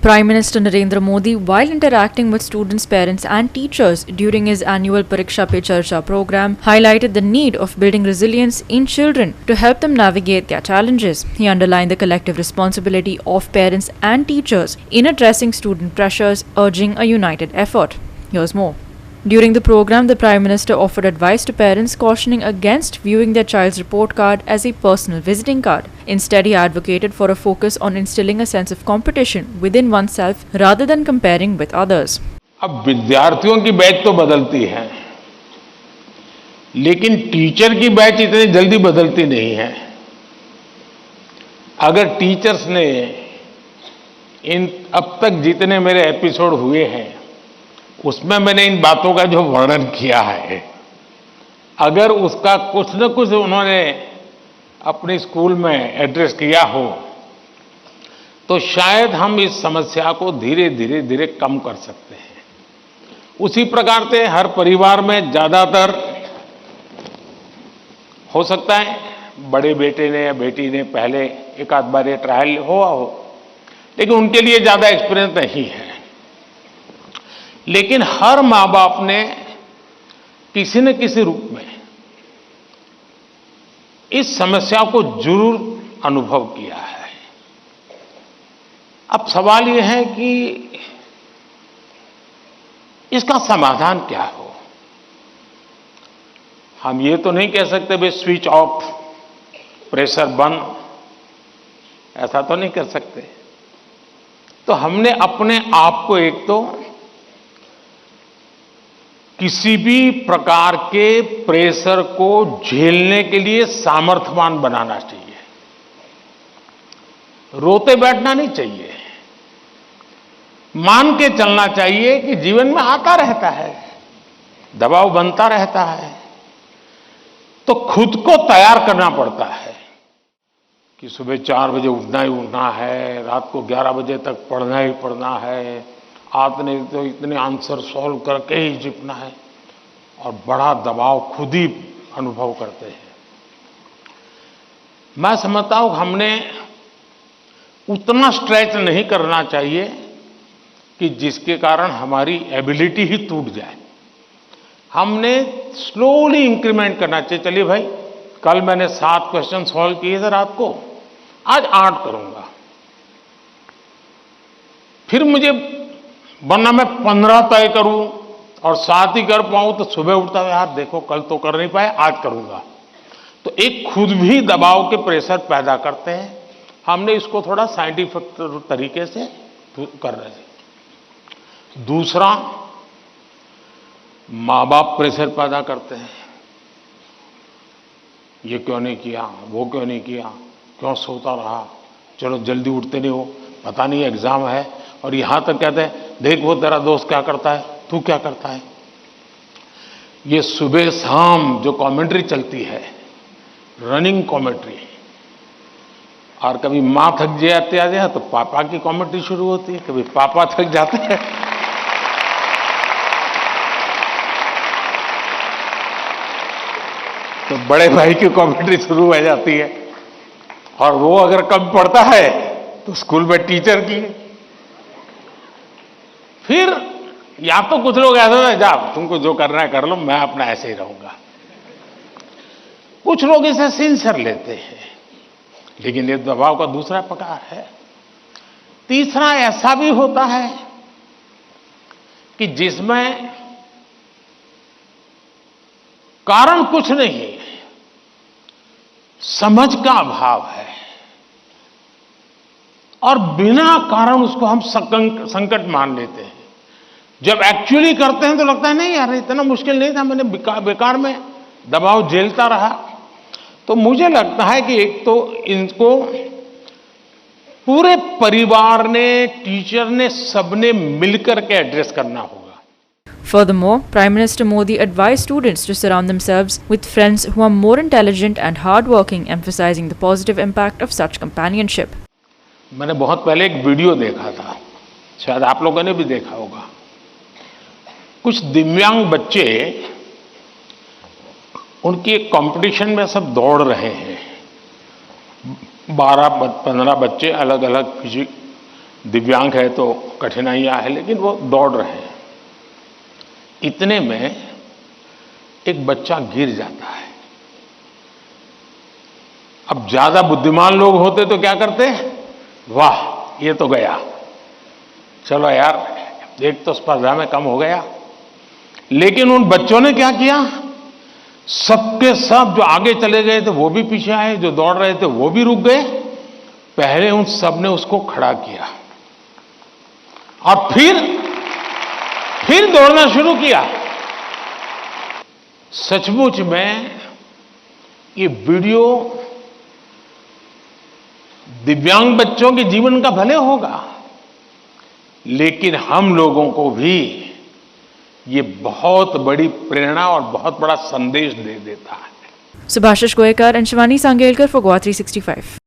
Prime Minister Narendra Modi, while interacting with students, parents, and teachers during his annual Pariksha Pe Charcha program, highlighted the need of building resilience in children to help them navigate their challenges. He underlined the collective responsibility of parents and teachers in addressing student pressures, urging a united effort. Here's more. During the program, the Prime Minister offered advice to parents, cautioning against viewing their child's report card as a personal visiting card. Instead, he advocated for a focus on instilling a sense of competition within oneself rather than comparing with others. अब विद्यार्थियों की batch तो बदलती है, लेकिन teacher की batch इतनी जल्दी बदलती नहीं है। अगर टीचर्स ने इन अब तक जितने मेरे एपिसोड हुए हैं उसमें मैंने इन बातों का जो वर्णन किया है, अगर उसका कुछ न कुछ उन्होंने अपने स्कूल में एड्रेस किया हो तो शायद हम इस समस्या को धीरे धीरे धीरे कम कर सकते हैं। उसी प्रकार से हर परिवार में ज्यादातर हो सकता है बड़े बेटे ने या बेटी ने पहले एक आध बार ये ट्रायल हुआ हो, लेकिन उनके लिए ज्यादा एक्सपीरियंस नहीं है। लेकिन हर मां बाप ने किसी न किसी रूप में इस समस्या को जरूर अनुभव किया है। अब सवाल यह है कि इसका समाधान क्या हो। हम ये तो नहीं कह सकते भाई स्विच ऑफ, प्रेशर बंद, ऐसा तो नहीं कर सकते। तो हमने अपने आप को एक तो किसी भी प्रकार के प्रेशर को झेलने के लिए सामर्थ्यवान बनाना चाहिए। रोते बैठना नहीं चाहिए, मान के चलना चाहिए कि जीवन में आता रहता है, दबाव बनता रहता है, तो खुद को तैयार करना पड़ता है कि सुबह 4 बजे उठना ही उठना है, रात को 11 बजे तक पढ़ना ही पढ़ना है, आपने तो इतने आंसर सॉल्व करके ही जीतना है, और बड़ा दबाव खुद ही अनुभव करते हैं। मैं समझता हूं हमने उतना स्ट्रेच नहीं करना चाहिए कि जिसके कारण हमारी एबिलिटी ही टूट जाए। हमने स्लोली इंक्रीमेंट करना चाहिए। चलिए भाई, कल मैंने 7 क्वेश्चन सॉल्व किए थे रात को, आज 8 करूंगा। फिर मुझे वरना मैं 15 तय करूं और 7 ही कर पाऊं तो सुबह उठता है, यार देखो कल तो कर नहीं पाए, आज करूंगा। तो एक खुद भी दबाव के प्रेशर पैदा करते हैं। हमने इसको थोड़ा साइंटिफिक तरीके से कर रहे हैं। दूसरा, मां बाप प्रेशर पैदा करते हैं, ये क्यों नहीं किया, वो क्यों नहीं किया, क्यों सोता रहा, चलो जल्दी उठते नहीं हो, पता नहीं एग्जाम है, और यहां तक कहते हैं देख वो तेरा दोस्त क्या करता है, तू क्या करता है। ये सुबह शाम जो कमेंट्री चलती है, रनिंग कमेंट्री, और कभी मां थक जाती है तो पापा की कमेंट्री शुरू होती है, कभी पापा थक जाते हैं तो बड़े भाई की कमेंट्री शुरू हो जाती है, और वो अगर कम पढ़ता है तो स्कूल में टीचर की। फिर या तो कुछ लोग ऐसा है, जा तुमको जो करना है कर लो, मैं अपना ऐसे ही रहूंगा। कुछ लोग इसे सिंसियर लेते हैं, लेकिन ये दबाव का दूसरा प्रकार है। तीसरा ऐसा भी होता है कि जिसमें कारण कुछ नहीं, समझ का अभाव है, और बिना कारण उसको हम संकट मान लेते हैं। जब एक्चुअली करते हैं तो लगता है नहीं यार इतना मुश्किल नहीं था, मैंने बेकार में दबाव झेलता रहा। तो मुझे लगता है कि एक तो इनको पूरे परिवार ने, टीचर ने, सबने मिलकर के एड्रेस करना होगा। Furthermore, Prime Minister Modi advised students to surround themselves with friends who are more intelligent and hardworking, emphasizing the positive impact of such companionship. मैंने बहुत पहले एक वीडियो देखा था, शायद आप लोगों ने भी देखा होगा। कुछ दिव्यांग बच्चे, उनकी एक कंपटीशन में सब दौड़ रहे हैं। 12-15 बच्चे अलग अलग दिव्यांग है तो कठिनाइयां है, लेकिन वो दौड़ रहे हैं। इतने में एक बच्चा गिर जाता है। अब ज्यादा बुद्धिमान लोग होते तो क्या करते? वाह, ये तो गया, चलो यार एक तो स्पर्धा में कम हो गया। लेकिन उन बच्चों ने क्या किया? सबके सब जो आगे चले गए थे वो भी पीछे आए, जो दौड़ रहे थे वो भी रुक गए। पहले उन सब ने उसको खड़ा किया और फिर दौड़ना शुरू किया। सचमुच में ये वीडियो दिव्यांग बच्चों के जीवन का भले होगा, लेकिन हम लोगों को भी ये बहुत बड़ी प्रेरणा और बहुत बड़ा संदेश दे देता है। Subhashish Goyekar and Shivani Sangelkar for Goa 365.